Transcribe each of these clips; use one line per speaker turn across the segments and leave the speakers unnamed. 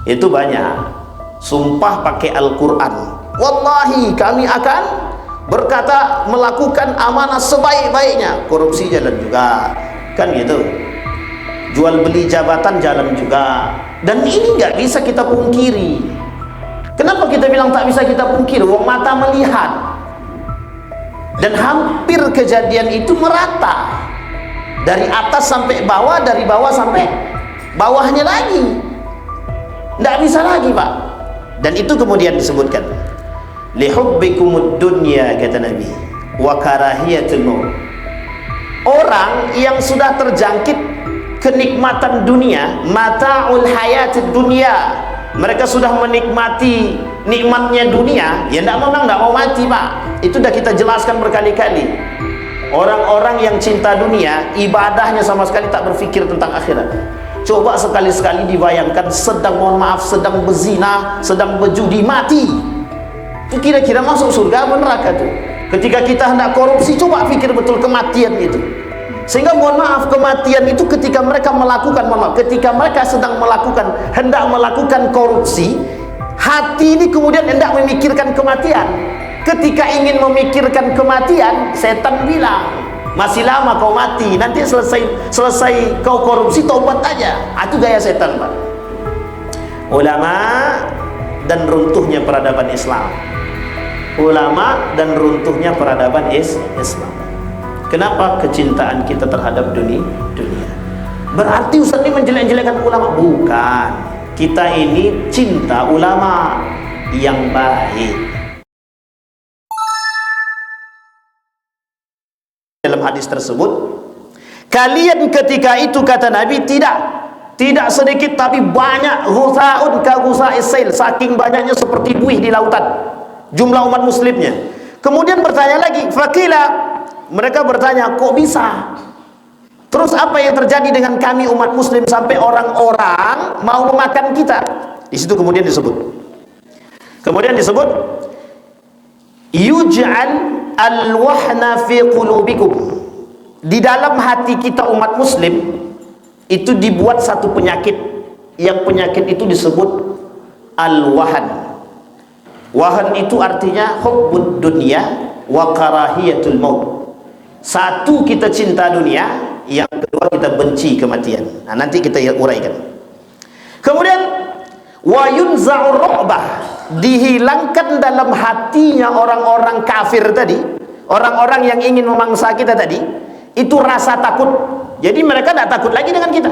Itu banyak. Sumpah pakai Al-Quran, wallahi kami akan berkata melakukan amanah sebaik-baiknya. Korupsi jalan juga, kan gitu. Jual beli jabatan jalan juga. Dan ini nggak bisa kita pungkiri. Kenapa kita bilang tak bisa kita pungkiri? Wong mata melihat. Dan hampir kejadian itu merata, dari atas sampai bawah, dari bawah sampai bawahnya lagi. Nggak bisa lagi, Pak. Dan itu kemudian disebutkan, lihubbikumud dunya, kata Nabi, wa karahiyatul maut. Orang yang sudah terjangkit kenikmatan dunia, mata'ul hayatid dunya, mereka sudah menikmati nikmatnya dunia, ya tidak mau mati, Pak. Itu sudah kita jelaskan berkali-kali. Orang-orang yang cinta dunia, ibadahnya sama sekali tak berfikir tentang akhirat. Coba sekali-sekali dibayangkan sedang, mohon maaf, sedang berzina, sedang berjudi, mati. Itu kira-kira masuk surga atau neraka tuh? Ketika kita hendak korupsi, coba pikir betul kematian itu. Sehingga mohon maaf, kematian itu ketika mereka melakukan, mohon maaf, ketika mereka sedang melakukan, hendak melakukan korupsi, hati ini kemudian hendak memikirkan kematian. Ketika ingin memikirkan kematian, setan bilang, masih lama kau mati, nanti selesai kau korupsi, taubat aja. Itu gaya setan, Pak. Ulama dan runtuhnya peradaban Islam. Ulama dan runtuhnya peradaban Islam. Kenapa kecintaan kita terhadap dunia? Berarti Ustaz ini menjelek-jelekan ulama? Bukan. Kita ini cinta ulama yang baik. Dalam hadis tersebut, kalian ketika itu, kata Nabi, tidak sedikit tapi banyak, ghusaun ka ghusa'is sail, saking banyaknya seperti buih di lautan jumlah umat muslimnya. Kemudian bertanya lagi, fakila, mereka bertanya, kok bisa? Terus apa yang terjadi dengan kami umat muslim sampai orang-orang mau memakan kita? Di situ kemudian disebut yuj'al al-wahna fi qulubikum. Di dalam hati kita umat muslim itu dibuat satu penyakit, yang penyakit itu disebut al-wahan. Wahan itu artinya hubbud dunya wa karahiyatul maut. Satu, kita cinta dunia, yang kedua kita benci kematian. Nah, nanti kita uraikan. Kemudian wa yunza'ur ru'bah, dihilangkan dalam hatinya orang-orang kafir tadi, orang-orang yang ingin memangsa kita tadi, itu rasa takut. Jadi mereka tidak takut lagi dengan kita,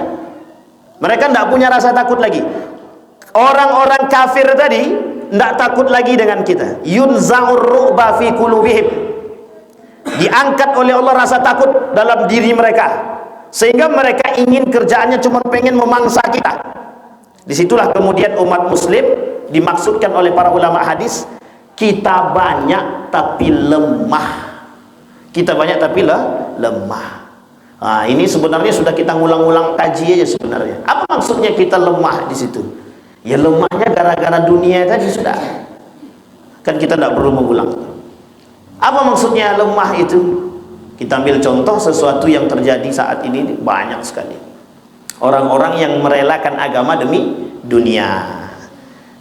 mereka tidak punya rasa takut lagi. Orang-orang kafir tadi tidak takut lagi dengan kita. Yunza'ur ru'ba fi qulubihim, diangkat oleh Allah rasa takut dalam diri mereka, sehingga mereka ingin kerjaannya cuma pengen memangsa kita. Disitulah kemudian umat muslim dimaksudkan oleh para ulama hadis, kita banyak tapi lemah. Kita banyak tapi lemah. Nah, ini sebenarnya sudah kita ngulang-ulang kaji aja sebenarnya. Apa maksudnya kita lemah di situ? Ya lemahnya gara-gara dunia tadi sudah. Kan kita tidak perlu mengulang. Apa maksudnya lemah itu? Kita ambil contoh sesuatu yang terjadi saat ini banyak sekali. Orang-orang yang merelakan agama demi dunia.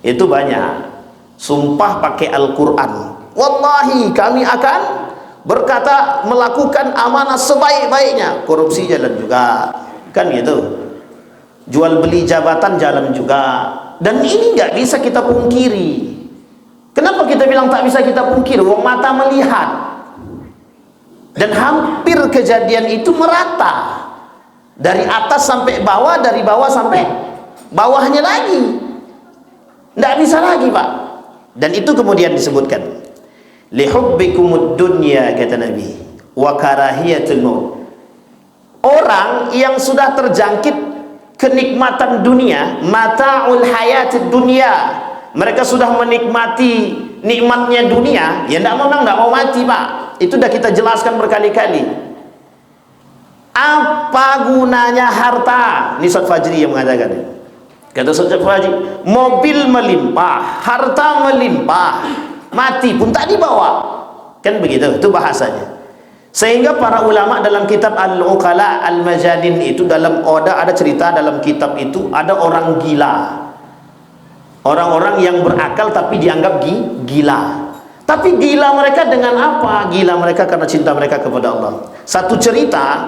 Itu banyak. Sumpah pakai Al-Quran, wallahi kami akan berkata melakukan amanah sebaik-baiknya. Korupsi jalan juga, kan gitu. Jual beli jabatan jalan juga. Dan ini nggak bisa kita pungkiri. Kenapa kita bilang tak bisa kita pungkiri? Wong mata melihat. Dan hampir kejadian itu merata, dari atas sampai bawah, dari bawah sampai bawahnya lagi. Tidak bisa lagi, Pak. Dan itu kemudian disebutkan, lihubbikumud dunya, kata Nabi, wa karahiyatul maut. Orang yang sudah terjangkit kenikmatan dunia, mata'ul hayatid dunya, mereka sudah menikmati nikmatnya dunia, ya tidak mau mati, Pak. Itu sudah kita jelaskan berkali-kali. Apa gunanya harta? Ini Ustaz Fajri yang mengatakan. Kata Ustaz Fajri, mobil melimpah, harta melimpah, mati pun tak dibawa. Kan begitu, itu bahasanya. Sehingga para ulama dalam kitab Al-Uqala Al-Majanin itu, dalam ada cerita dalam kitab itu, ada orang gila. Orang-orang yang berakal tapi dianggap gila. Tapi gila mereka dengan apa? Gila mereka karena cinta mereka kepada Allah. Satu cerita,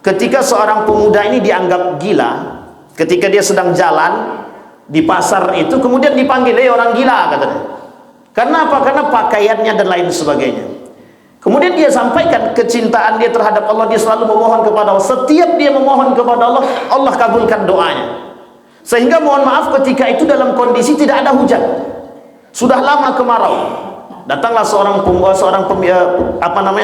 ketika seorang pemuda ini dianggap gila, ketika dia sedang jalan di pasar itu, kemudian dipanggil, orang gila, katanya. Karena apa? Karena pakaiannya dan lain sebagainya. Kemudian dia sampaikan kecintaan dia terhadap Allah, dia selalu memohon kepada Allah. Setiap dia memohon kepada Allah, Allah kabulkan doanya. Sehingga mohon maaf ketika itu dalam kondisi tidak ada hujan. Sudah lama kemarau. Datanglah seorang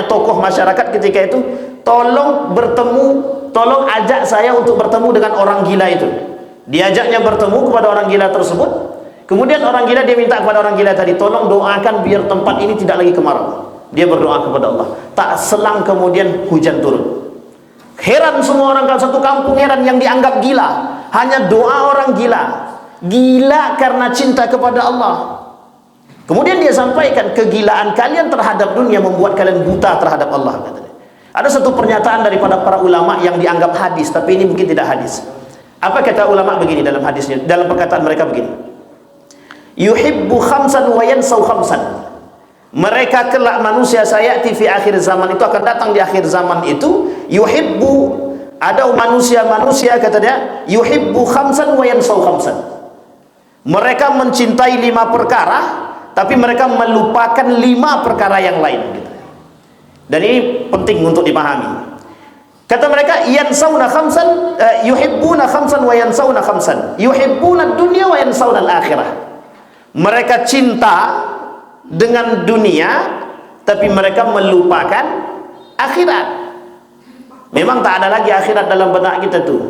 tokoh masyarakat ketika itu, tolong ajak saya untuk bertemu dengan orang gila itu. Diajaknya bertemu kepada orang gila tersebut. Kemudian orang gila, dia minta kepada orang gila tadi, tolong doakan biar tempat ini tidak lagi kemarau. Dia berdoa kepada Allah. Tak selang kemudian hujan turun. Heran semua orang, satu kampung heran, yang dianggap gila. Hanya doa orang gila. Gila karena cinta kepada Allah. Kemudian dia sampaikan, kegilaan kalian terhadap dunia membuat kalian buta terhadap Allah, katanya. Ada satu pernyataan daripada para ulama yang dianggap hadis, tapi ini mungkin tidak hadis. Apa kata ulama begini dalam hadisnya, dalam perkataan mereka begini, yuhibbu khamsan wa yansau khamsan. Mereka kelak manusia sayati fi akhir zaman, itu akan datang di akhir zaman itu, yuhibbu, ada manusia kata dia, yuhibbu khamsan wa yansau khamsan. Mereka mencintai 5 perkara, tapi mereka melupakan 5 perkara yang lain, gitu. Dan ini penting untuk dipahami. Kata mereka, yansawna khamsan, yuhibbuna khamsan wa yansawna khamsan. Yuhibbuna dunya wa yansawna al-akhirah. Mereka cinta dengan dunia, tapi mereka melupakan akhirat. Memang tak ada lagi akhirat dalam benak kita tuh.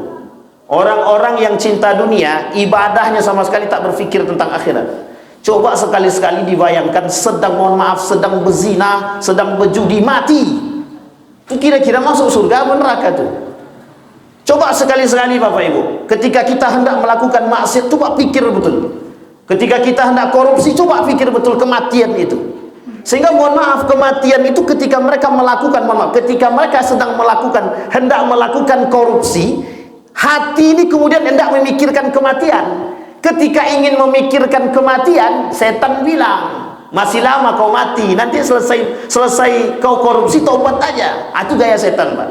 Orang-orang yang cinta dunia, ibadahnya sama sekali tak berfikir tentang akhirat. Coba sekali-sekali dibayangkan sedang, mohon maaf, sedang berzina, sedang berjudi, mati. Itu kira-kira masuk surga atau neraka tuh? Coba sekali-sekali Bapak Ibu, ketika kita hendak melakukan maksiat, coba pikir betul. Ketika kita hendak korupsi, coba pikir betul kematian itu. Sehingga mohon maaf, kematian itu ketika mereka melakukan, ketika mereka sedang hendak melakukan korupsi, hati ini kemudian hendak memikirkan kematian. Ketika ingin memikirkan kematian, setan bilang, masih lama kau mati, nanti selesai kau korupsi, taubat aja. Itu gaya setan, Pak.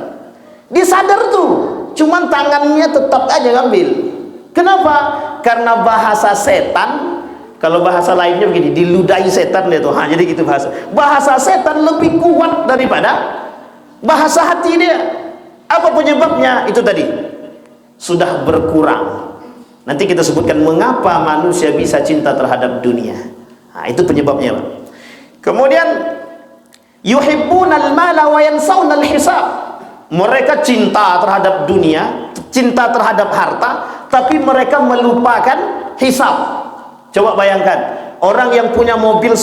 Dia sadar tuh, cuman tangannya tetap aja ngambil. Kenapa? Karena bahasa setan, kalau bahasa lainnya begini, diludahi setan dia tuh. Jadi gitu bahasa setan lebih kuat daripada bahasa hati dia. Apa penyebabnya? Itu tadi, sudah berkurang. Nanti kita sebutkan mengapa manusia bisa cinta terhadap dunia. Itu penyebabnya, Pak. Kemudian yuhibbunal mala wa yansawna al-hisab. Mereka cinta terhadap dunia, cinta terhadap harta, tapi mereka melupakan hisab. Coba bayangkan, orang yang punya mobil,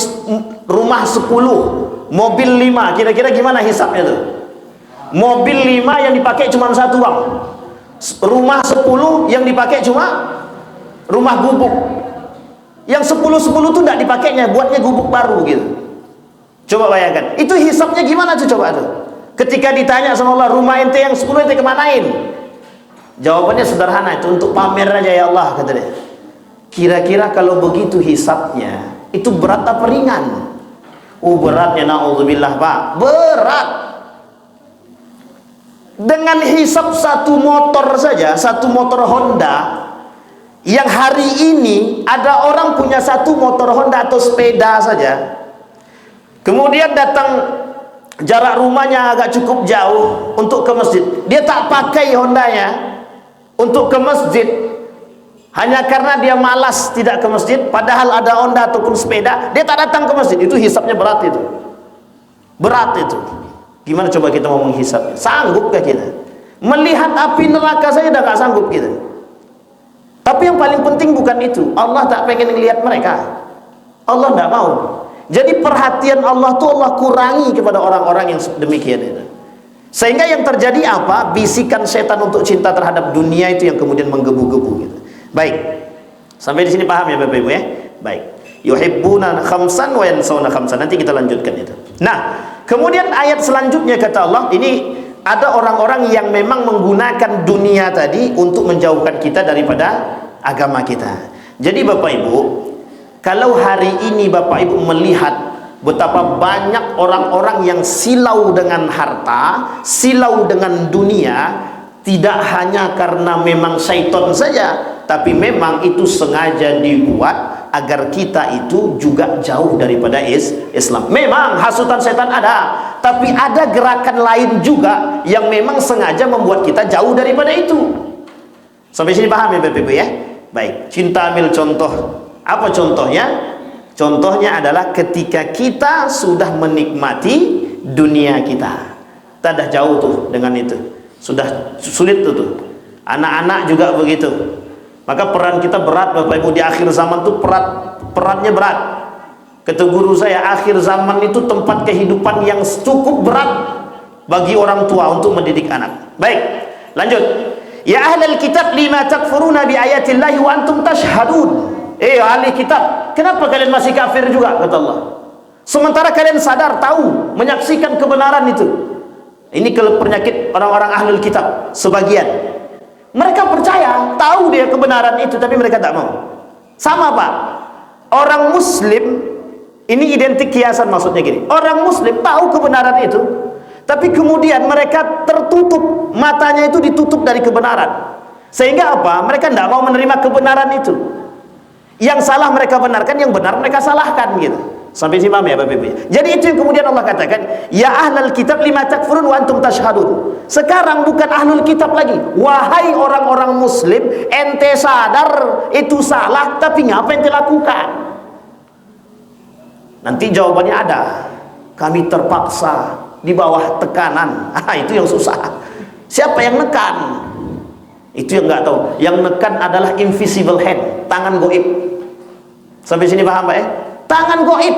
rumah 10, mobil 5, kira-kira gimana hisabnya tuh? Mobil 5 yang dipakai cuma 1 uang. Rumah 10 yang dipakai cuma rumah gubuk. Yang 10-10 itu tidak dipakainya, buatnya gubuk baru gitu. Coba bayangkan, itu hisabnya gimana tuh, coba tuh. Ketika ditanya sama Allah, rumah ente yang 10 ente kemanain? Jawabannya sederhana, itu untuk pamer aja ya Allah, kata dia. Kira-kira kalau begitu hisabnya, itu berat apa ringan? Beratnya, na'udzubillah, Pak. Berat. Dengan hisab satu motor saja, satu motor Honda, yang hari ini ada orang punya satu motor Honda atau sepeda saja, kemudian datang, jarak rumahnya agak cukup jauh untuk ke masjid, dia tak pakai Hondanya untuk ke masjid, hanya karena dia malas tidak ke masjid, padahal ada Honda ataupun sepeda, dia tak datang ke masjid. Itu hisabnya berat itu. Berat itu. Gimana coba kita mau menghisapnya? Sanggupkah kita? Melihat api neraka saja dah gak sanggup kita. Tapi yang paling penting bukan itu. Allah tak pengen melihat mereka. Allah tidak mau. Jadi perhatian Allah tuh Allah kurangi kepada orang-orang yang demikian itu. Sehingga yang terjadi apa? Bisikan setan untuk cinta terhadap dunia itu yang kemudian menggebu-gebu gitu. Baik. Sampai di sini paham ya Bapak Ibu ya? Baik. Yuhibbuna khamsan wa yansawna khamsan. Nanti kita lanjutkan itu. Nah, kemudian ayat selanjutnya kata Allah, ini ada orang-orang yang memang menggunakan dunia tadi untuk menjauhkan kita daripada agama kita. Jadi Bapak Ibu, kalau hari ini Bapak Ibu melihat betapa banyak orang-orang yang silau dengan harta, silau dengan dunia, tidak hanya karena memang syaitan saja, tapi memang itu sengaja dibuat agar kita itu juga jauh daripada Islam. Memang hasutan setan ada, tapi ada gerakan lain juga yang memang sengaja membuat kita jauh daripada itu. Sampai sini paham ya Bapak Ibu ya? Baik, cinta ambil contoh. Apa contohnya? Contohnya adalah ketika kita sudah menikmati dunia kita. Kita dah jauh tuh dengan itu. Sudah sulit tuh. Anak-anak juga begitu. Maka peran kita berat Bapak Ibu di akhir zaman tuh perannya berat. Kata guru saya, akhir zaman itu tempat kehidupan yang cukup berat bagi orang tua untuk mendidik anak. Baik, lanjut. Ya ahlal kitab lima takfuruna bi ayatillahi wa antum tashhadun. Ahli kitab, kenapa kalian masih kafir juga, kata Allah. Sementara kalian sadar, tahu, menyaksikan kebenaran itu. Ini kalau penyakit orang-orang ahlul kitab sebagian. Mereka percaya, tahu dia kebenaran itu, tapi mereka tak mau. Sama Pak, orang muslim, ini identik kiasan maksudnya gini. Orang muslim tahu kebenaran itu, tapi kemudian mereka tertutup, matanya itu ditutup dari kebenaran. Sehingga apa? Mereka tidak mau menerima kebenaran itu. Yang salah mereka benarkan, yang benar mereka salahkan gitu. Sampai sini paham ya Bapak Ibu? Jadi itu yang kemudian Allah katakan, ya ahlul kitab lima takfurun wa antum tashhadun. Sekarang bukan ahlul kitab lagi. Wahai orang-orang muslim, ente sadar itu salah, tapi ngapa ente lakukan? Nanti jawabannya ada. Kami terpaksa di bawah tekanan. Itu yang susah. Siapa yang nekan? Itu yang nggak tahu. Yang nekan adalah invisible hand, tangan goib. Sampai sini paham Pak ya? Tangan goib.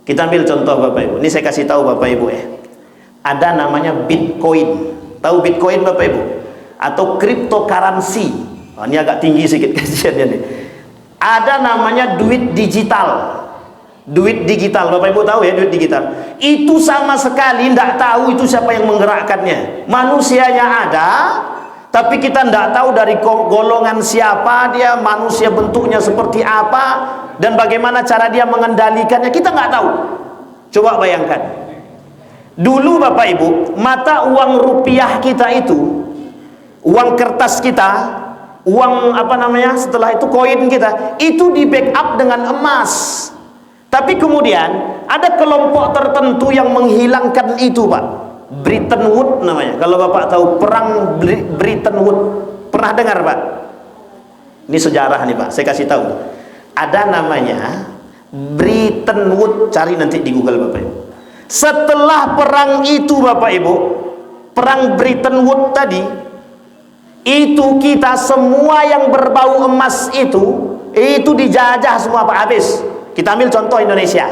Kita ambil contoh Bapak Ibu. Ini saya kasih tahu Bapak Ibu ya. Ada namanya Bitcoin. Tahu Bitcoin Bapak Ibu? Atau cryptocurrency. Ini agak tinggi sedikit kasihannya nih. Ada namanya duit digital. Duit digital, Bapak Ibu tahu ya duit digital. Itu sama sekali tidak tahu itu siapa yang menggerakkannya. Manusianya ada, tapi kita tidak tahu dari golongan siapa dia, manusia bentuknya seperti apa, dan bagaimana cara dia mengendalikannya, kita nggak tahu. Coba bayangkan. Dulu Bapak Ibu, mata uang rupiah kita itu, uang kertas kita, uang apa namanya, setelah itu koin kita, itu di backup dengan emas. Tapi kemudian ada kelompok tertentu yang menghilangkan itu Pak. Bretton Woods namanya. Kalau Bapak tahu perang Bretton Woods, pernah dengar Pak? Ini sejarah nih Pak, saya kasih tahu. Ada namanya Bretton Woods, cari nanti di Google Bapak Ibu. Setelah perang itu Bapak Ibu, perang Bretton Woods tadi, itu kita semua yang berbau emas itu dijajah semua Pak, habis. Kita ambil contoh Indonesia.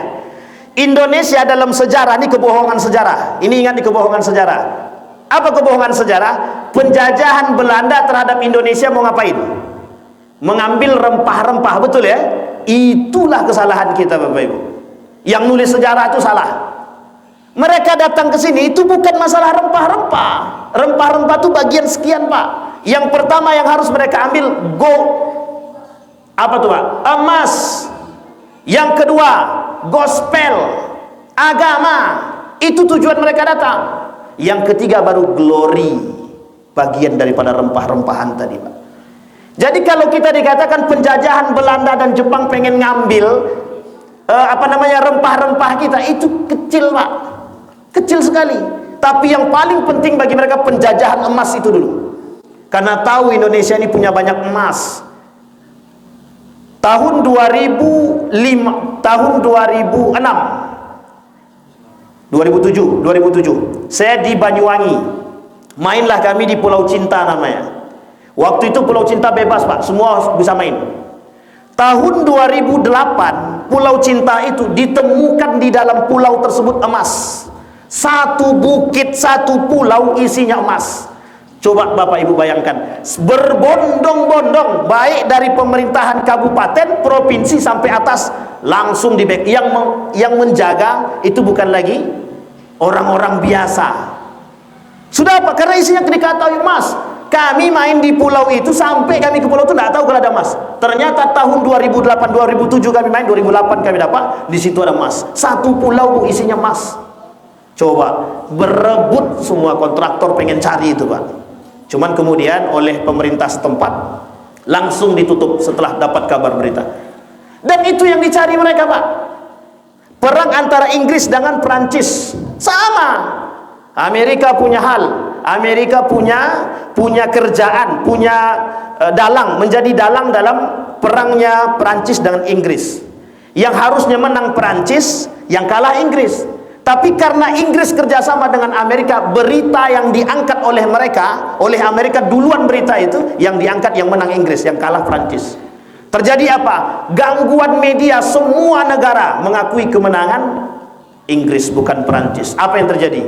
Indonesia dalam sejarah, ini kebohongan sejarah. Ini ingat di kebohongan sejarah. Apa kebohongan sejarah? Penjajahan Belanda terhadap Indonesia mau ngapain? Mengambil rempah-rempah, betul ya? Itulah kesalahan kita Bapak Ibu. Yang nulis sejarah itu salah. Mereka datang ke sini itu bukan masalah rempah-rempah. Rempah-rempah itu bagian sekian Pak. Yang pertama yang harus mereka ambil apa tuh Pak? Emas. Yang kedua, gospel, agama. Itu tujuan mereka datang. Yang ketiga baru glory, bagian daripada rempah-rempahan tadi Pak. Jadi kalau kita dikatakan penjajahan Belanda dan Jepang pengen ngambil rempah-rempah kita, itu kecil Pak, kecil sekali. Tapi yang paling penting bagi mereka penjajahan emas itu dulu. Karena tahu Indonesia ini punya banyak emas. Tahun 2007, saya di Banyuwangi. Mainlah kami di Pulau Cinta namanya. Waktu itu Pulau Cinta bebas Pak, semua bisa main. Tahun 2008, Pulau Cinta itu ditemukan di dalam pulau tersebut emas. Satu bukit, satu pulau isinya emas. Coba Bapak Ibu bayangkan, berbondong-bondong, baik dari pemerintahan kabupaten, provinsi sampai atas, langsung di back. Yang menjaga itu bukan lagi orang-orang biasa. Sudah apa? Karena isinya dikatakan emas. kami main di pulau itu, sampai kami ke pulau itu tidak tahu kalau ada emas. Ternyata tahun 2008 2007 kami main, 2008 kami dapat, di situ ada emas. Satu pulau isinya emas. Coba, berebut semua kontraktor pengen cari itu, Pak. Cuman kemudian oleh pemerintah setempat langsung ditutup setelah dapat kabar berita. Dan itu yang dicari mereka, Pak. Perang antara Inggris dengan Perancis sama. Amerika punya hal, Amerika punya kerjaan, punya dalang, menjadi dalang dalam perangnya Perancis dengan Inggris. Yang harusnya menang Perancis, yang kalah Inggris. Tapi karena Inggris kerjasama dengan Amerika, berita yang diangkat oleh mereka, oleh Amerika duluan, berita itu yang diangkat yang menang Inggris, yang kalah Perancis. Terjadi apa? Gangguan media, semua negara mengakui kemenangan Inggris bukan Perancis. Apa yang terjadi?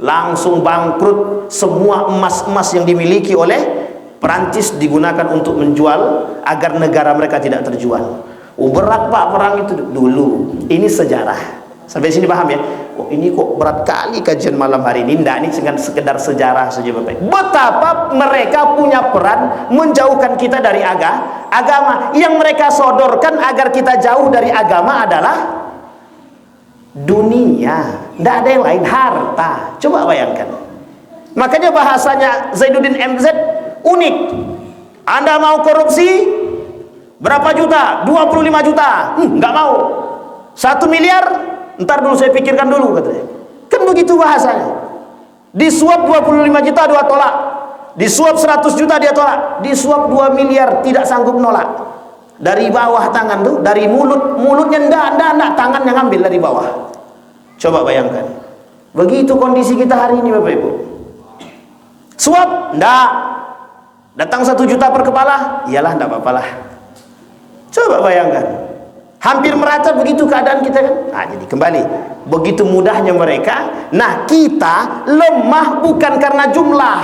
Langsung bangkrut. Semua emas-emas yang dimiliki oleh Perancis digunakan untuk menjual agar negara mereka tidak terjual. Berat, Pak, perang itu dulu. Ini sejarah. Sampai sini paham ya? Oh, ini kok berat kali kajian malam hari ini. Tidak, ini sekedar sejarah saja, Bapak. Betapa mereka punya peran menjauhkan kita dari agama. Yang mereka sodorkan agar kita jauh dari agama adalah dunia. Tidak ada yang lain, harta. Coba bayangkan. Makanya bahasanya Zainuddin MZ unik. Anda mau korupsi berapa juta? 25 juta. Nggak mau. 1 miliar, ntar dulu saya pikirkan dulu, katanya. Kan begitu bahasanya. Disuap 25 juta dia tolak, disuap 100 juta dia tolak, disuap 2 miliar tidak sanggup nolak. Dari bawah tangan tuh, dari mulutnya enggak, tangan yang ngambil dari bawah. Coba bayangkan. Begitu kondisi kita hari ini, Bapak Ibu. Suap enggak, datang 1 juta per kepala, iyalah enggak apa-apalah. Coba bayangkan. Hampir merata begitu keadaan kita, kan? Nah, jadi kembali, begitu mudahnya mereka. Nah, kita lemah bukan karena jumlah.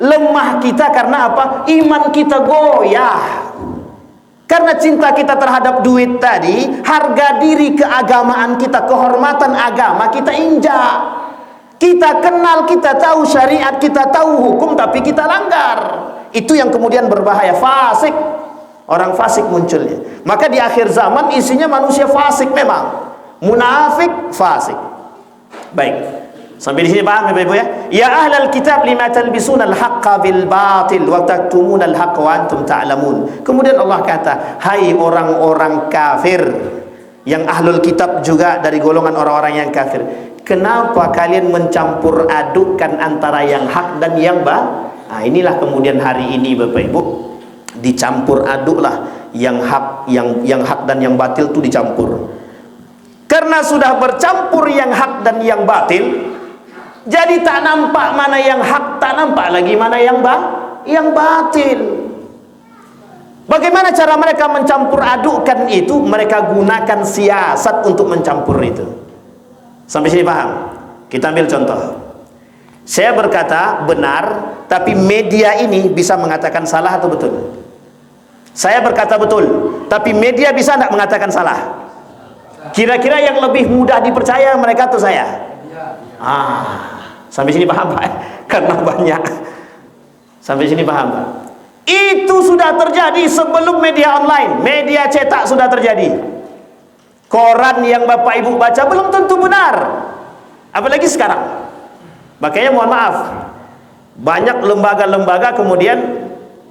Lemah kita karena apa? Iman kita goyah. Karena cinta kita terhadap duit tadi, harga diri keagamaan kita, kehormatan agama kita injak. Kita kenal, kita tahu syariat, kita tahu hukum, tapi kita langgar. Itu yang kemudian berbahaya, fasik. Orang fasik munculnya. Maka di akhir zaman isinya manusia fasik memang. Munafik, fasik. Baik. Sampai di sini paham, Bapak Ibu ya? Ya ahlal kitab lima talbisuna al-haqqa bil batil wa taktumuna al-haqqa wa antum ta'lamun. Kemudian Allah kata, hai orang-orang kafir, yang ahlul kitab juga dari golongan orang-orang yang kafir. Kenapa kalian mencampur adukkan antara yang hak dan yang batil? Nah, inilah kemudian hari ini, Bapak Ibu, dicampur aduklah yang hak, yang hak dan yang batil itu dicampur. Karena sudah bercampur yang hak dan yang batil, jadi tak nampak mana yang hak, tak nampak lagi mana yang batil. Bagaimana cara mereka mencampur adukkan itu? Mereka gunakan siasat untuk mencampur itu. Sampai sini paham? Kita ambil contoh. Saya berkata benar, tapi media ini bisa mengatakan salah atau betul? Saya berkata betul, tapi media bisa tidak mengatakan salah? Kira-kira yang lebih mudah dipercaya mereka atau saya? Sampai sini paham, Pak? Karena banyak. Sampai sini paham, Pak? Itu sudah terjadi sebelum media online, media cetak sudah terjadi. Koran yang Bapak Ibu baca belum tentu benar, apalagi sekarang. Makanya mohon maaf, banyak lembaga-lembaga kemudian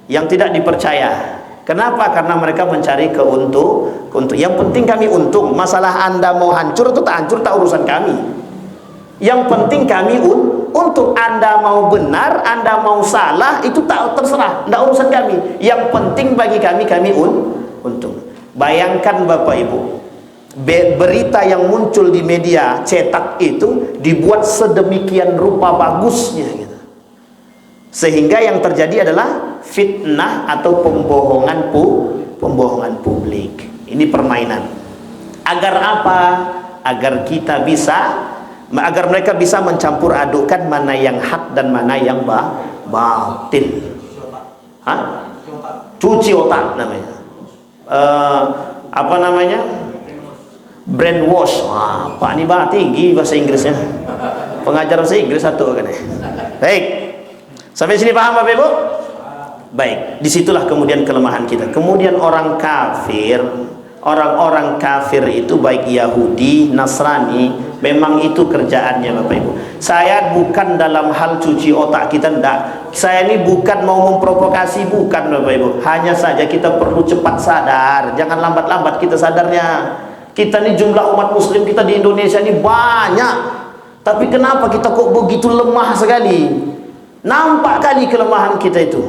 yang tidak dipercaya. Kenapa? Karena mereka mencari keuntungan. Yang penting kami untung. Masalah Anda mau hancur atau tak hancur, tak urusan kami. Yang penting kami untung. Anda mau benar, Anda mau salah, itu tak terserah, tidak urusan kami. Yang penting bagi kami untung. Bayangkan Bapak Ibu, berita yang muncul di media cetak itu dibuat sedemikian rupa bagusnya gitu. Sehingga yang terjadi adalah fitnah atau pembohongan publik. Ini permainan. Agar apa? Agar kita bisa, agar mereka bisa mencampur adukkan mana yang hak dan mana yang batil. Cuci otak namanya. Apa namanya? Brainwash. Pak ini tinggi bahasa Inggrisnya. Pengajar bahasa Inggris satu kan. Baik. Sampai sini paham Bapak Ibu? Baik, disitulah kemudian kelemahan kita. Kemudian orang kafir, orang-orang kafir itu baik Yahudi, Nasrani, memang itu kerjaannya Bapak Ibu. Saya bukan dalam hal cuci otak kita, enggak. Saya ini bukan mau memprovokasi, bukan Bapak Ibu. Hanya saja kita perlu cepat sadar, jangan lambat-lambat kita sadarnya. Kita ini jumlah umat muslim kita di Indonesia ini banyak, tapi kenapa kita kok begitu lemah sekali? Nampak kali kelemahan kita itu.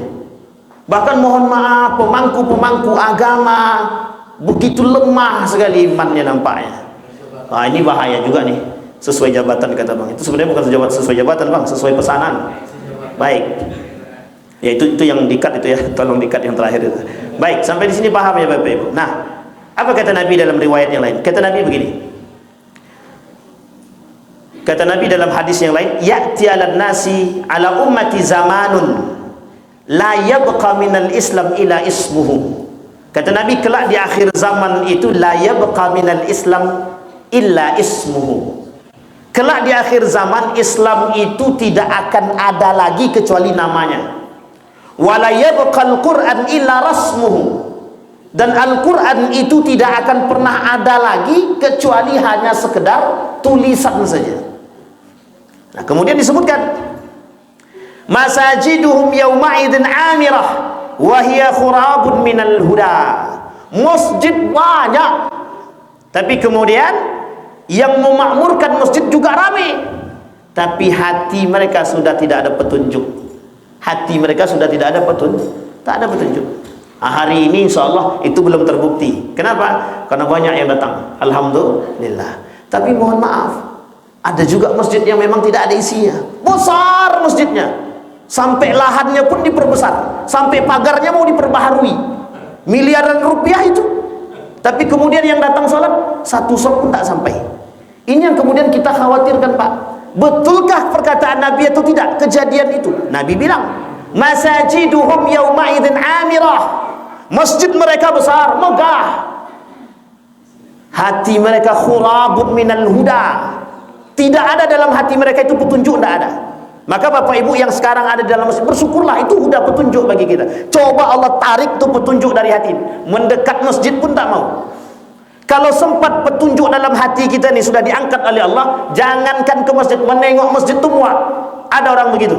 Bahkan mohon maaf, pemangku-pemangku agama begitu lemah sekali imannya nampaknya. Nah, ini bahaya juga nih. Sesuai jabatan kata Bang. Itu sebenarnya bukan sesuai jabatan Bang, sesuai pesanan. Baik. Ya itu yang dikat itu ya, tolong dikat yang terakhir itu. Baik, sampai di sini paham ya Bapak Ibu. Nah, apa kata Nabi dalam riwayat yang lain? Kata Nabi begini. Kata Nabi dalam hadis yang lain, ya'ti 'alan nasi 'ala ummati zamanun la yabqa minal Islam ila ismuhu. Kata Nabi, kelak di akhir zaman itu la yabqa minal Islam illa ismuhu. Kelak di akhir zaman Islam itu tidak akan ada lagi kecuali namanya. Wa la yabqal Qur'an illa rasmuhu. Dan Al-Qur'an itu tidak akan pernah ada lagi kecuali hanya sekedar tulisan saja. Nah, kemudian disebutkan masajiduhum yawma'idin amirah wa hiya khurabun minal huda. Masjid banyak, tapi kemudian yang memakmurkan masjid juga ramai, tapi hati mereka sudah tidak ada petunjuk. Hati mereka sudah tidak ada petunjuk, tak ada petunjuk. Hari ini insyaallah itu belum terbukti. Kenapa? Karena banyak yang datang, alhamdulillah. Tapi mohon maaf, ada juga masjid yang memang tidak ada isinya. Besar masjidnya, sampai lahannya pun diperbesar, sampai pagarnya mau diperbaharui, miliaran rupiah itu. Tapi kemudian yang datang sholat satu shop pun tak sampai. Ini yang kemudian kita khawatirkan Pak. Betulkah perkataan Nabi atau tidak kejadian itu? Nabi bilang masajiduhum yawma'idin amirah. Masjid mereka besar, megah, hati mereka khurabun minal huda. Tidak ada dalam hati mereka itu petunjuk, tidak ada. Maka Bapak Ibu yang sekarang ada di dalam masjid, bersyukurlah, itu sudah petunjuk bagi kita. Coba Allah tarik tuh petunjuk dari hati. Mendekat masjid pun tak mau. Kalau sempat petunjuk dalam hati kita ini sudah diangkat oleh Allah, jangankan ke masjid, menengok masjid itu muak. Ada orang begitu?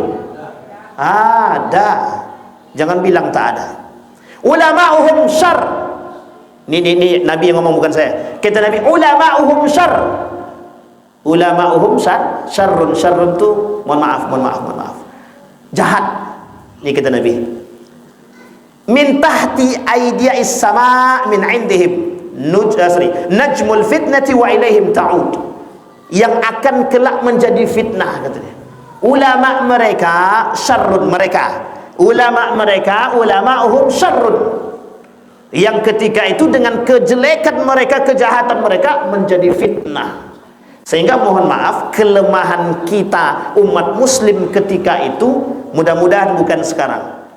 Ada. Jangan bilang tak ada. Ulama'uhum syar. Ini Nabi yang ngomong, bukan saya. Kata Nabi, ulama'uhum syar. Ulama'uhum syarrun. Syarrun itu mohon maaf, jahat. Ini kata Nabi, min tahti aydiya'is sama' min indihim najmul fitnati wa ilaihim ta'ud. Yang akan kelak menjadi fitnah, katanya. Ulama mereka syarrun, ulama'uhum syarrun. Yang ketika itu dengan kejelekan mereka, kejahatan mereka menjadi fitnah. Sehingga mohon maaf, kelemahan kita umat muslim ketika itu mudah-mudahan bukan sekarang.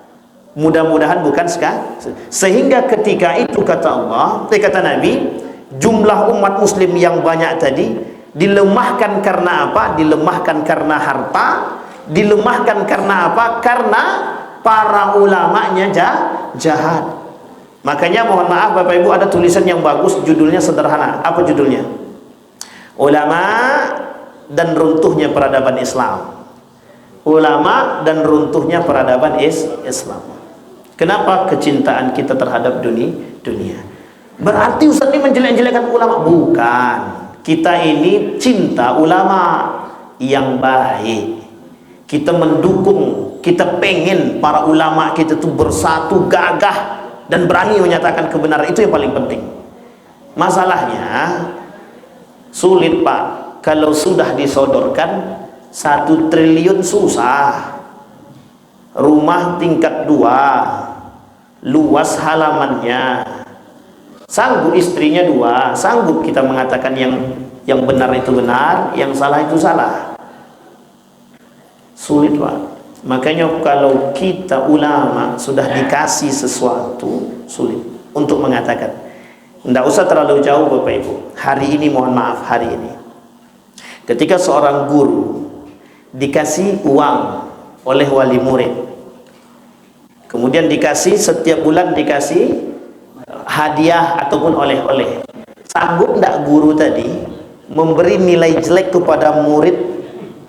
Mudah-mudahan bukan sekarang. Sehingga ketika itu kata Allah, kata Nabi, jumlah umat muslim yang banyak tadi dilemahkan karena apa? Dilemahkan karena harta, dilemahkan karena apa? Karena para ulamanya jahat. Makanya mohon maaf Bapak Ibu, ada tulisan yang bagus, judulnya sederhana. Apa judulnya? Ulama dan runtuhnya peradaban Islam. Ulama dan runtuhnya peradaban Islam. Kenapa kecintaan kita terhadap dunia? Berarti Ustaz ini menjelek-jelekan ulama? Bukan. Kita ini cinta ulama yang baik. Kita mendukung, kita pengen para ulama kita itu bersatu, gagah, dan berani menyatakan kebenaran. Itu yang paling penting. Masalahnya sulit Pak, kalau sudah disodorkan 1 triliun susah. Rumah tingkat 2, luas halamannya, sanggup istrinya 2, sanggup kita mengatakan yang benar itu benar, yang salah itu salah. Sulit Pak. Makanya kalau kita ulama sudah dikasih sesuatu, sulit untuk mengatakan. Tidak usah terlalu jauh Bapak Ibu. Hari ini mohon maaf, hari ini ketika seorang guru dikasih uang oleh wali murid Kemudian dikasih, setiap bulan dikasih hadiah ataupun oleh-oleh. Sanggup enggak guru tadi memberi nilai jelek kepada murid,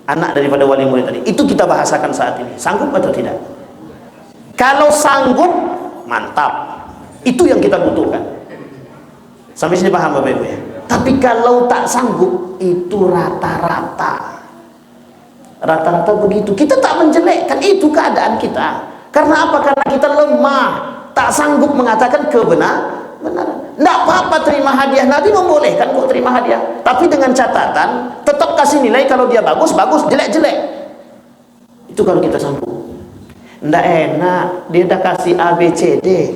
anak daripada wali murid tadi? Itu kita bahasakan saat ini. Sanggup atau tidak? Kalau sanggup, mantap. Itu yang kita butuhkan. Sampai sini paham Bapak Ibu ya? Tapi kalau tak sanggup, itu rata-rata. Rata-rata begitu. Kita tak menjelekkan, itu keadaan kita. Karena apa? Karena kita lemah, tak sanggup mengatakan kebenaran. Tidak apa-apa terima hadiah. Nabi membolehkan kok terima hadiah, tapi dengan catatan tetap kasih nilai. Kalau dia bagus, bagus, jelek-jelek. Itu kalau kita sanggup. Tidak enak, dia dah kasih A, B, C, D.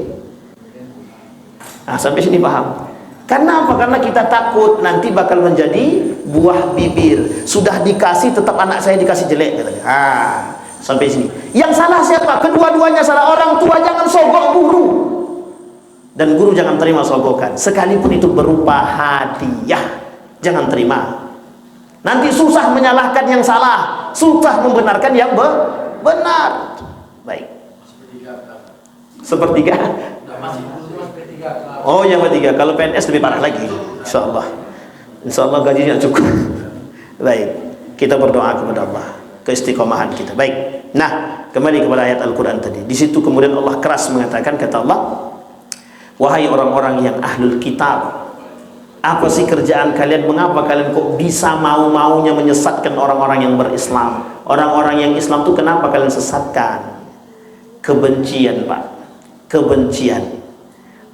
Nah, sampai sini paham? Karena apa? Karena kita takut nanti bakal menjadi buah bibir. Sudah dikasih, tetap anak saya dikasih jelek katanya. Sampai sini. Yang salah siapa? Kedua-duanya salah. Orang tua jangan sogok guru, dan guru jangan terima sogokan, sekalipun itu berupa hadiah. Jangan terima. Nanti susah menyalahkan yang salah, susah membenarkan yang benar. Baik. Sepertiga. Oh, yang ketiga. Kalau PNS lebih parah lagi. Insyaallah. Insyaallah gajinya cukup. Baik. Kita berdoa kepada Allah keistiqomahan kita. Baik. Nah, kembali kepada ayat Al-Quran tadi. Di situ kemudian Allah keras mengatakan, kata Allah, wahai orang-orang yang ahlul kitab, apa sih kerjaan kalian? Mengapa kalian kok bisa mau-maunya menyesatkan orang-orang yang berislam? Orang-orang yang Islam itu kenapa kalian sesatkan? Kebencian, Pak. Kebencian.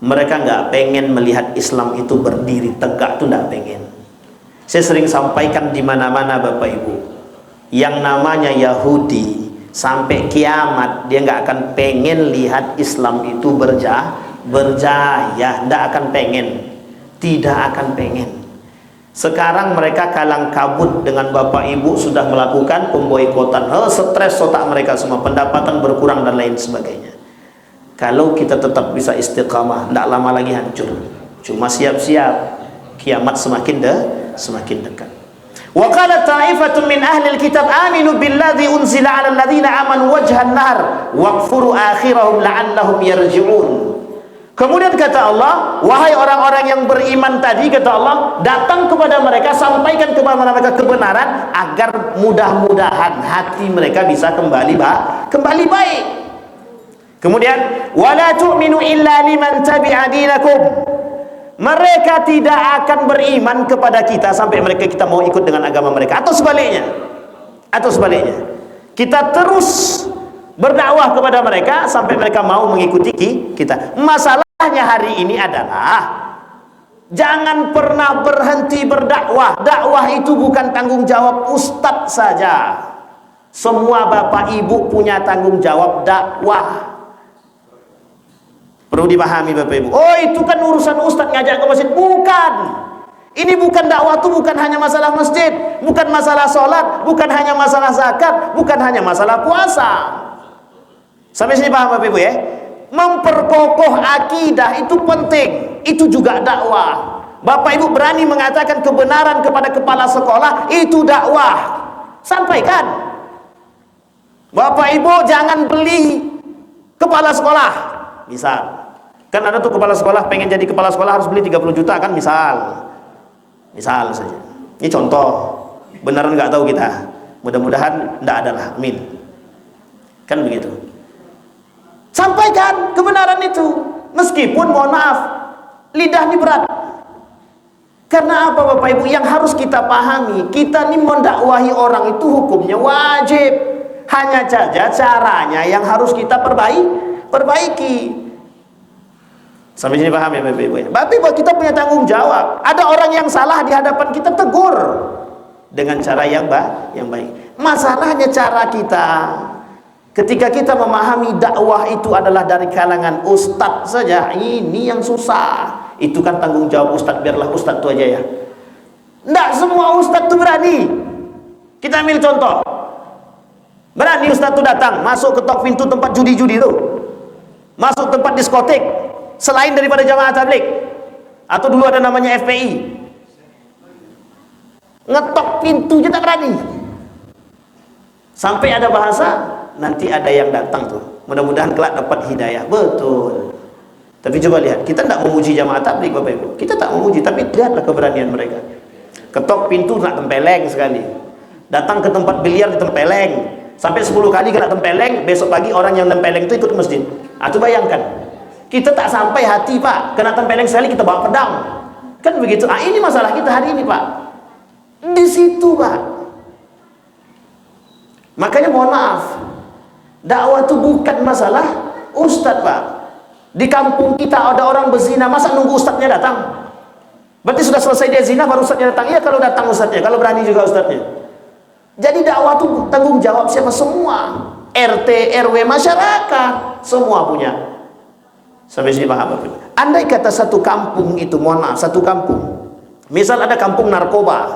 Mereka nggak pengen melihat Islam itu berdiri tegak, tuh nggak pengen. Saya sering sampaikan di mana-mana Bapak Ibu, yang namanya Yahudi sampai kiamat dia nggak akan pengen lihat Islam itu berjaya, nggak akan pengen, tidak akan pengen. Sekarang mereka kalang kabut dengan Bapak Ibu sudah melakukan pemboikotan, stres otak mereka semua, pendapatan berkurang dan lain sebagainya. Kalau kita tetap bisa istiqamah, tidak lama lagi hancur. Cuma siap-siap, kiamat semakin dekat. Wa qala ta'ifatun min ahli alkitab aminu billadzi unzila 'alal ladzina amanu wajhan nahar waqfuru akhirahum la'allahum yarji'un. Kemudian kata Allah, wahai orang-orang yang beriman tadi, kata Allah, datang kepada mereka, sampaikan kepada mereka kebenaran agar mudah-mudahan hati mereka bisa kembali baik. Kemudian wala tu'minu illa liman tabi'a dinakum. Mereka tidak akan beriman kepada kita sampai kita mau ikut dengan agama mereka, atau sebaliknya. Kita terus berdakwah kepada mereka sampai mereka mau mengikuti kita. Masalahnya hari ini adalah jangan pernah berhenti berdakwah. Dakwah itu bukan tanggung jawab ustadz saja. Semua bapak ibu punya tanggung jawab dakwah. Perlu dipahami Bapak Ibu. Oh, itu kan urusan ustadz ngajak ke masjid. Bukan. Ini bukan dakwah, itu bukan hanya masalah masjid, bukan masalah sholat, bukan hanya masalah zakat, bukan hanya masalah puasa. Sampai sini paham Bapak Ibu ya? Memperkokoh akidah itu penting. Itu juga dakwah. Bapak Ibu berani mengatakan kebenaran kepada kepala sekolah, itu dakwah. Sampaikan. Bapak Ibu jangan beli kepala sekolah. Misal, kan ada tuh kepala sekolah pengen jadi kepala sekolah harus beli 30 juta kan, misal saja. Ini contoh, beneran nggak tahu kita. Mudah-mudahan nggak ada lah, amin. Kan begitu. Sampaikan kebenaran itu, meskipun mohon maaf, lidah ini berat. Karena apa Bapak Ibu? Yang harus kita pahami, kita ini mendakwahi orang itu hukumnya wajib. Hanya saja caranya yang harus kita perbaiki. Sampai sini paham ya Bapak Ibu ya? Bapak Ibu, kita punya tanggung jawab. Ada orang yang salah di hadapan kita, tegur dengan cara yang baik. Masalahnya cara kita. Ketika kita memahami dakwah itu adalah dari kalangan ustadz saja, ini yang susah. Itu kan tanggung jawab ustadz, biarlah ustadz itu aja ya. Tidak semua ustadz itu berani. Kita ambil contoh. Berani ustadz itu datang, masuk ke tok pintu tempat judi-judi itu, masuk tempat diskotik, selain daripada jamaah tabligh, atau dulu ada namanya FPI, ngetok pintu kita berani. Sampai ada bahasa, nanti ada yang datang tuh mudah-mudahan kelak dapat hidayah. Betul. Tapi coba lihat, kita tidak memuji jamaah tabligh Bapak Ibu, kita tak memuji, tapi lihatlah keberanian mereka. Ketok pintu nak tempeleng sekali, datang ke tempat biliar ditempeleng sampai 10 kali kena tempeleng, besok pagi orang yang tempeleng itu ikut ke masjid. Itu bayangkan, kita tak sampai hati Pak, kena tempeleng sekali kita bawa pedang, kan begitu. Ini masalah kita hari ini Pak, di situ Pak. Makanya mohon maaf, dakwah itu bukan masalah ustadz Pak. Di kampung kita ada orang berzina, masa nunggu ustadznya datang? Berarti sudah selesai dia zina baru ustadznya datang? Iya kalau datang ustadznya, kalau berani juga ustadznya. Jadi dakwah itu tanggung jawab siapa? Semua, RT, RW, masyarakat, semua punya. Sampai sini paham Bapak? Andai kata satu kampung itu, mohon maaf, satu kampung, misal ada kampung narkoba,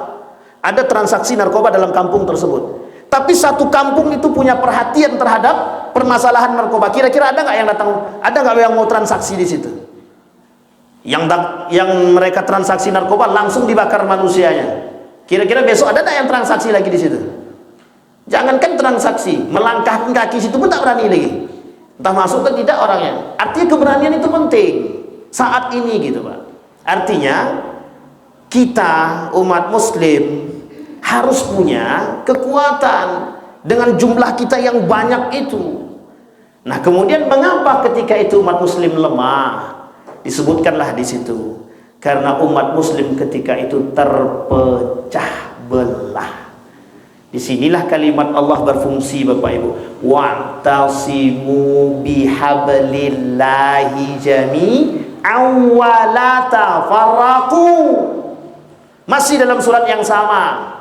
ada transaksi narkoba dalam kampung tersebut, tapi satu kampung itu punya perhatian terhadap permasalahan narkoba, kira-kira ada nggak yang datang, ada nggak yang mau transaksi di situ? Yang mereka transaksi narkoba langsung dibakar manusianya. Kira-kira besok ada nggak yang transaksi lagi di situ? Jangankan transaksi, melangkahkan kaki situ pun tak berani lagi. Entah masuk atau tidak orangnya. Artinya keberanian itu penting saat ini gitu Pak. Artinya kita umat muslim harus punya kekuatan dengan jumlah kita yang banyak itu. Nah, kemudian mengapa ketika itu umat muslim lemah? Disebutkanlah di situ. Karena umat muslim ketika itu terpecah belah. Disinilah kalimat Allah berfungsi Bapak Ibu. Wa'tasimu bihablillahi jami'an wa la tafarraqu. Masih dalam surat yang sama.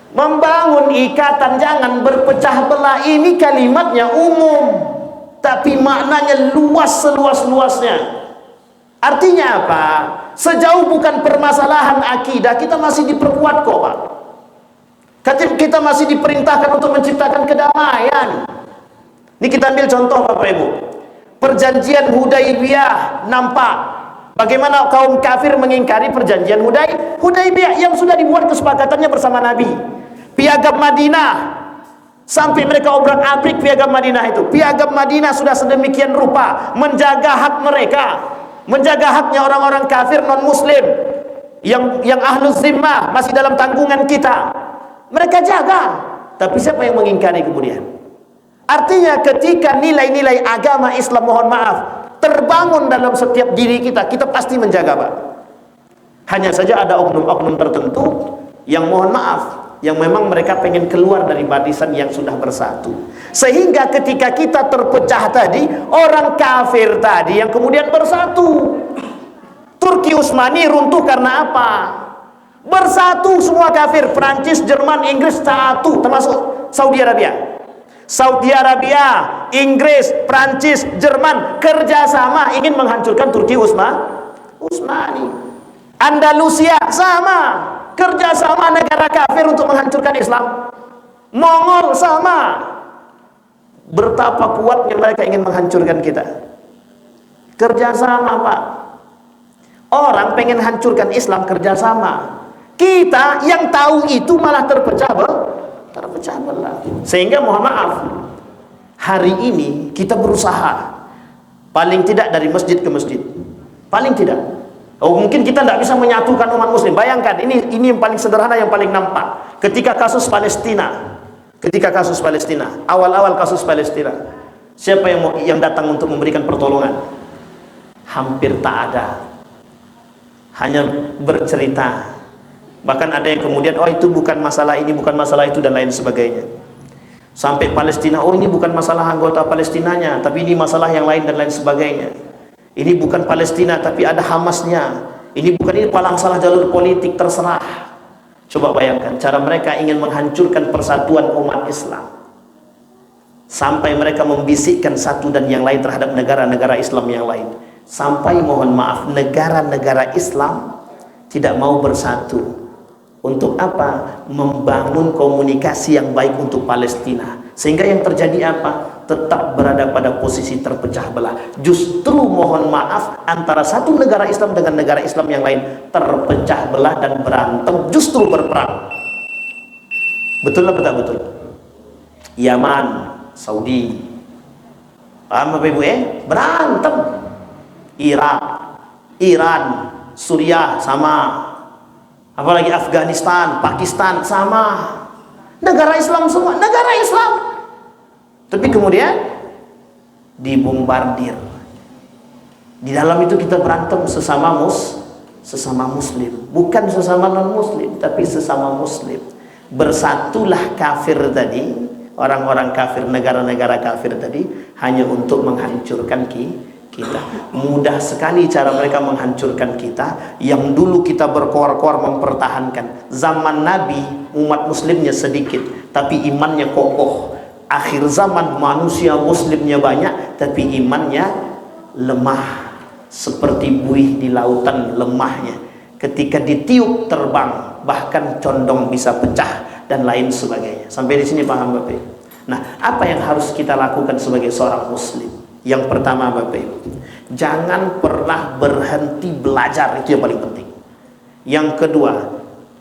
Membangun ikatan, jangan berpecah belah. Ini kalimatnya umum, tapi maknanya luas seluas-luasnya. Artinya apa? Sejauh bukan permasalahan akidah, kita masih diperkuat kok Pak. Kita masih diperintahkan untuk menciptakan kedamaian. Ini kita ambil contoh Bapak Ibu. Perjanjian Hudaibiyah, nampak bagaimana kaum kafir mengingkari perjanjian Hudaibiyah yang sudah dibuat kesepakatannya bersama Nabi. Piagam Madinah, sampai mereka obrak-abrik piagam Madinah itu. Piagam Madinah sudah sedemikian rupa menjaga hak mereka, menjaga haknya orang-orang kafir non muslim yang ahlus zimmah masih dalam tanggungan kita. Mereka jaga. Tapi siapa yang mengingkari kemudian? Artinya ketika nilai-nilai agama Islam, mohon maaf, terbangun dalam setiap diri kita, kita pasti menjaga Pak. Hanya saja ada oknum-oknum tertentu yang mohon maaf, yang memang mereka pengen keluar dari barisan yang sudah bersatu, sehingga ketika kita terpecah tadi, orang kafir tadi yang kemudian bersatu. Turki Utsmani runtuh karena apa? Bersatu semua kafir, Prancis, Jerman, Inggris satu, termasuk Saudi Arabia. Saudi Arabia, Inggris, Prancis, Jerman kerjasama ingin menghancurkan Turki Utsmani. Andalusia sama, kerjasama negara kafir untuk menghancurkan Islam. Mongol sama, betapa kuatnya mereka ingin menghancurkan kita. Kerjasama Pak. Orang pengen hancurkan Islam, kerjasama. Kita yang tahu itu malah terpecah belah. Sehingga mohon maaf, hari ini kita berusaha paling tidak dari masjid ke masjid, paling tidak. Mungkin kita tidak bisa menyatukan umat muslim. Bayangkan, ini yang paling sederhana, yang paling nampak. Ketika kasus Palestina, awal-awal kasus Palestina, siapa yang datang untuk memberikan pertolongan? Hampir tak ada. Hanya bercerita. Bahkan ada yang kemudian, oh itu bukan masalah ini, bukan masalah itu, dan lain sebagainya. Sampai Palestina, oh ini bukan masalah anggota Palestinanya, tapi ini masalah yang lain dan lain sebagainya. Ini bukan Palestina, tapi ada Hamasnya. Ini palang salah jalur politik, terserah. Coba bayangkan, cara mereka ingin menghancurkan persatuan umat Islam. Sampai mereka membisikkan satu dan yang lain terhadap negara-negara Islam yang lain. Sampai mohon maaf, negara-negara Islam tidak mau bersatu. Untuk apa? Membangun komunikasi yang baik untuk Palestina. Sehingga yang terjadi apa? Tetap berada pada posisi terpecah belah. Justru mohon maaf, antara satu negara Islam dengan negara Islam yang lain terpecah belah dan berantem, justru berperang. Betul atau tak betul? Yaman, Saudi, Paham Bapak Ibu Berantem. Irak, Iran, Suriah sama. Apalagi Afghanistan, Pakistan sama. Negara Islam semua, negara Islam. Tapi kemudian dibombardir. Di dalam itu kita berantem sesama muslim, bukan sesama non muslim, tapi sesama muslim. Bersatulah kafir tadi, orang-orang kafir, negara-negara kafir tadi, hanya untuk menghancurkan kita. Mudah sekali cara mereka menghancurkan kita. Yang dulu kita berkoar-koar mempertahankan. Zaman Nabi umat muslimnya sedikit, tapi imannya kokoh. Akhir zaman manusia muslimnya banyak, tapi imannya lemah. Seperti buih di lautan lemahnya. Ketika ditiup terbang, bahkan condong bisa pecah dan lain sebagainya. Sampai di sini paham Bapak Ibu? Nah, apa yang harus kita lakukan sebagai seorang muslim? Yang pertama Bapak Ibu, jangan pernah berhenti belajar, itu yang paling penting. Yang kedua,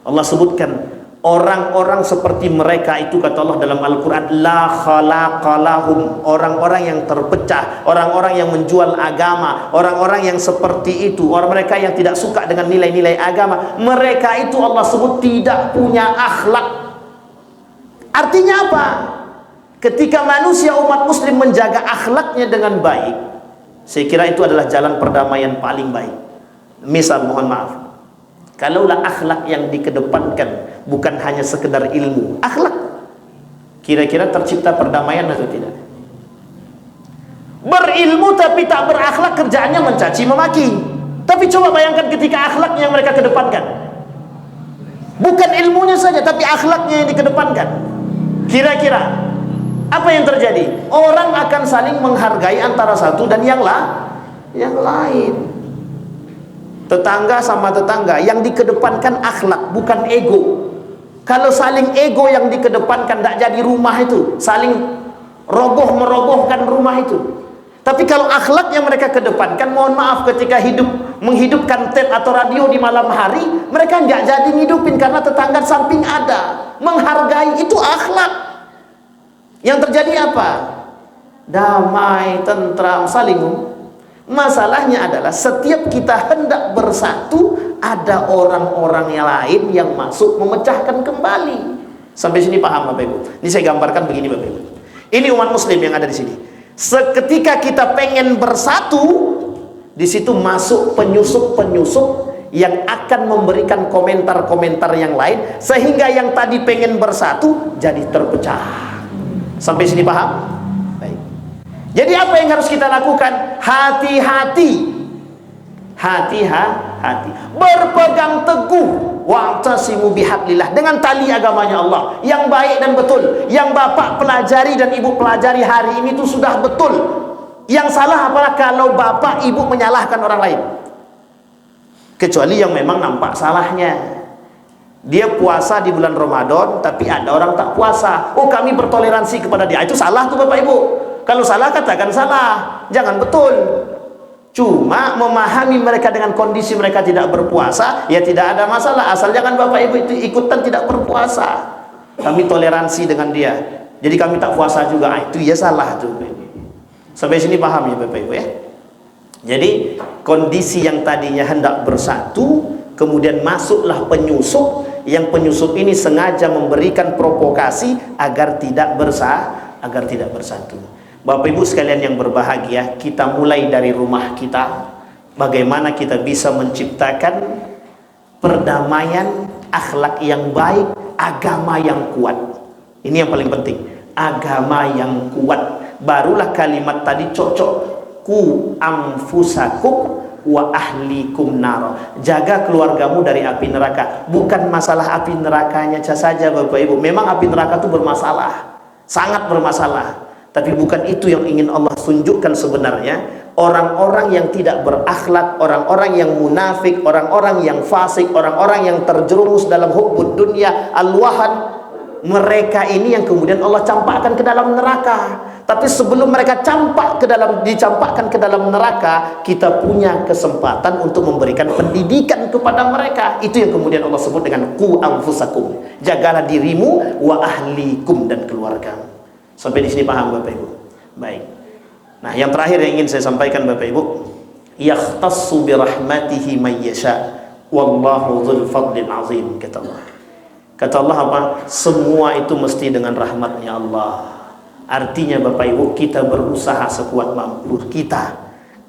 Allah sebutkan orang-orang seperti mereka itu, kata Allah dalam Al-Quran, la khalaqalahum, orang-orang yang terpecah, orang-orang yang menjual agama, orang-orang yang seperti itu, orang mereka yang tidak suka dengan nilai-nilai agama, mereka itu Allah sebut tidak punya akhlak. Artinya apa? Ketika manusia umat muslim menjaga akhlaknya dengan baik, saya kira itu adalah jalan perdamaian paling baik. Misal, mohon maaf, kalaulah akhlak yang dikedepankan bukan hanya sekedar ilmu, akhlak, kira-kira tercipta perdamaian atau tidak? Berilmu tapi tak berakhlak, kerjaannya mencaci memaki. Tapi coba bayangkan ketika akhlaknya yang mereka kedepankan, bukan ilmunya saja tapi akhlaknya yang dikedepankan, kira-kira apa yang terjadi? Orang akan saling menghargai antara satu dan yang lain. Tetangga sama tetangga, yang dikedepankan akhlak bukan ego. Kalau saling ego yang dikedepankan, tidak jadi rumah itu, saling merobohkan rumah itu. Tapi kalau akhlak yang mereka kedepankan, mohon maaf, ketika menghidupkan tape atau radio di malam hari, mereka nggak jadi ngidupin karena tetangga samping ada. Menghargai itu akhlak. Yang terjadi apa? Damai, tentram, saling. Masalahnya adalah setiap kita hendak bersatu, ada orang-orang yang lain yang masuk memecahkan kembali. Sampai sini paham Bapak Ibu? Ini saya gambarkan begini Bapak Ibu. Ini umat muslim yang ada di sini. Seketika kita pengen bersatu, di situ masuk penyusup-penyusup yang akan memberikan komentar-komentar yang lain, sehingga yang tadi pengen bersatu jadi terpecah. Sampai sini paham? Baik. Jadi apa yang harus kita lakukan? Hati-hati. Hati-hati. Berpegang teguh, wa'tasimu bihablillah, dengan tali agamanya Allah yang baik dan betul. Yang bapak pelajari dan ibu pelajari hari ini itu sudah betul. Yang salah apalah kalau bapak ibu menyalahkan orang lain. Kecuali yang memang nampak salahnya. Dia puasa di bulan Ramadan, tapi ada orang tak puasa. Oh, kami bertoleransi kepada dia. Itu salah tuh Bapak Ibu. Kalau salah, katakan salah, jangan betul. Cuma memahami mereka dengan kondisi mereka tidak berpuasa, ya tidak ada masalah. Asal jangan Bapak Ibu itu ikutan tidak berpuasa. Kami toleransi dengan dia, jadi kami tak puasa juga. Itu ya salah tuh. Sampai sini paham ya Bapak Ibu ya. Jadi kondisi yang tadinya hendak bersatu, kemudian masuklah penyusup, yang penyusup ini sengaja memberikan provokasi agar tidak bersatu. Bapak Ibu sekalian yang berbahagia, kita mulai dari rumah kita. Bagaimana kita bisa menciptakan perdamaian, akhlak yang baik, agama yang kuat. Ini yang paling penting, agama yang kuat. Barulah kalimat tadi cocok, ku anfusakum wa ahlikum nar. Jaga keluargamu dari api neraka. Bukan masalah api nerakanya saja Bapak Ibu. Memang api neraka itu bermasalah, sangat bermasalah. Tapi bukan itu yang ingin Allah tunjukkan sebenarnya. Orang-orang yang tidak berakhlak, orang-orang yang munafik, orang-orang yang fasik, orang-orang yang terjerumus dalam hubbud dunya, al-wahan, mereka ini yang kemudian Allah campakkan ke dalam neraka. Tapi sebelum mereka dicampakkan ke dalam neraka, kita punya kesempatan untuk memberikan pendidikan kepada mereka. Itu yang kemudian Allah sebut dengan qu anfusakum. Jagalah dirimu wa ahlikum, dan keluargamu. Sampai di sini paham Bapak Ibu? Baik. Nah, yang terakhir yang ingin saya sampaikan Bapak Ibu, yakhtassu bi rahmatihi may yasha wallahu dzul fadlil azim, kata Allah. Kata Allah apa? Semua itu mesti dengan rahmatnya Allah. Artinya Bapak Ibu, kita berusaha sekuat mampu kita,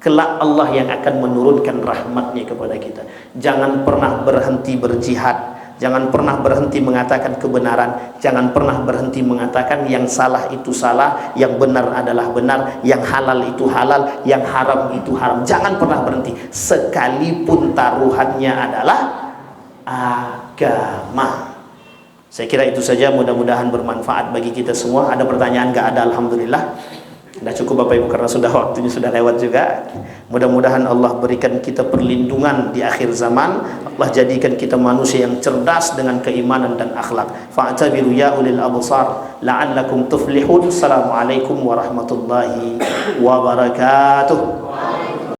kelak Allah yang akan menurunkan rahmatnya kepada kita. Jangan pernah berhenti berjihad, jangan pernah berhenti mengatakan kebenaran, jangan pernah berhenti mengatakan yang salah itu salah, yang benar adalah benar, yang halal itu halal, yang haram itu haram. Jangan pernah berhenti, sekalipun taruhannya adalah agama. Saya kira itu saja, mudah-mudahan bermanfaat bagi kita semua. Ada pertanyaan? Nggak ada, alhamdulillah. Sudah cukup Bapak Ibu, karena sudah waktunya sudah lewat juga. Mudah-mudahan Allah berikan kita perlindungan di akhir zaman. Allah jadikan kita manusia yang cerdas dengan keimanan dan akhlak. Fa'tabiru ya ulil absar la'allakum tuflihun. Assalamualaikum warahmatullahi wabarakatuh.